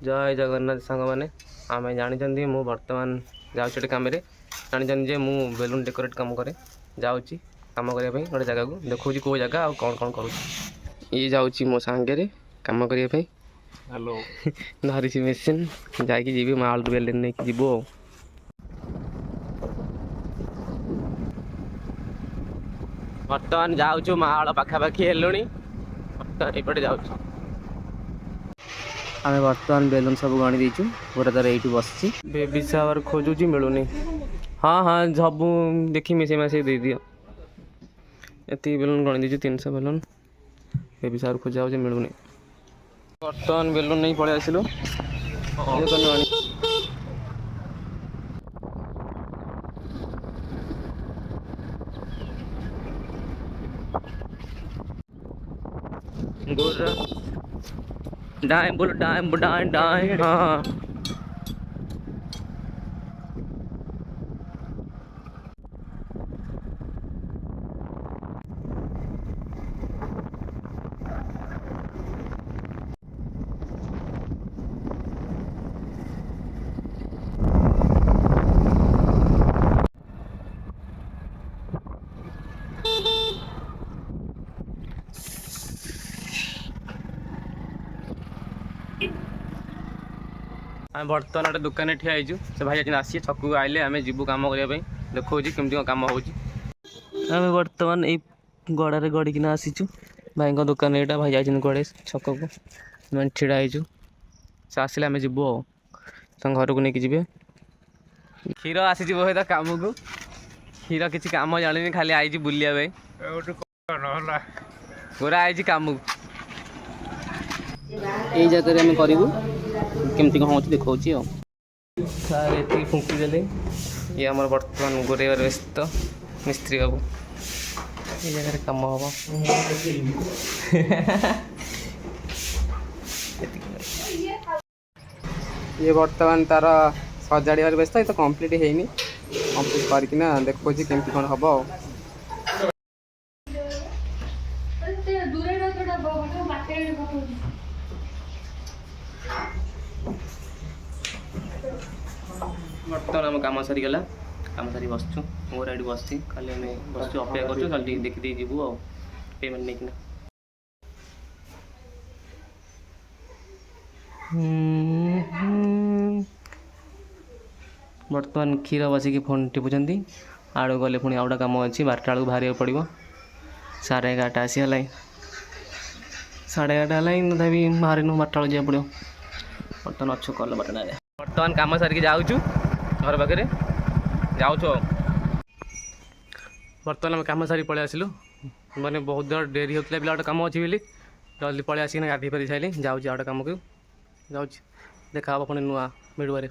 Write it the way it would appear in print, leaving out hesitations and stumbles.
जय जगन्नाथ सांग मैंने आम जानते मु बर्तमान जाऊँ कम जानते मु बेलून डेकोरेट कम करे जाऊँगी कम करने गोटे जगह को देखा कौ जगह आ कौन कौन कर ये जाऊँगी मो सांगे कम करने हेलो धरी मेसीन जाकि माल बेलून नहीं जीव बर्तमान जाऊँ माल पाखापाखि हेलुणी एपटे जाऊँ आम बर्तमान बेलून सब गणी देचु पूरा तार ये बस बेबी शावर खोजुची मिलूनी हाँ हाँ सब देखी मिसे मासे दे दियो ये बेलून गणी देचु 300 बेलून बेबी शावर खोजा हो मिलूनी बर्तमान बेलून नहीं पड़े आसिलु डाइम बोलो डाइम डाइम डाइम हाँ आम बर्तमान गोटे दुकान ठिया से भाई आज आसी छक आइले आम जीवु कम करने देखा कमी कम हो बर्तमान ये गड़े गड़िकिना आसीचु भाई दुकान यहाँ भाई जाइए कड़े छक को मैं ठिड़ा हो से आसिले आम जीवु घर को लेकिन जी क्षीर आसी हुए तो कम को क्षीर किसी कम जानी खाली आई बुलिया पूरा आई कम यही जगह आम करूँ केमती कौन हो देखा सार ये फुंकीदे ये आम बर्तमान गोरे व्यस्त मिस्त्री बाबू ये जगह कम हम ये बर्तमान तार सजाड़ व्यस्त ये तो कंप्लीट है कंप्लीट करना देखो केमती कौन हम बर्तमान आम कम सरीगला कम सारी बसचु मोर ये बस खाली आम बस अपेक्षा कर खाली देखी जीवु आ पेमेंट नहीं बर्तमान क्षीर बसिक फोन टिपुंट आड़ गले पुणी आउटा कम अच्छी 12टा बेलू बाहर पड़ो 11:30 आसीगला 11:30 है तथापि बाहर 12टा जा पड़ो बर्तमान अच्छु कल बर्तमान कम सारिक जाऊँ घर पाखे जाऊँ बर्तमान आम कम सारी पलि आसलु मैंने बहुत देर डेरी होता पिला गोटे कम अच्छी बोली जल्दी पलि आसिक गाधे पारि सारे जाऊँ आउटा कम को जाऊँ देखा पुणी नुआ भिडियो।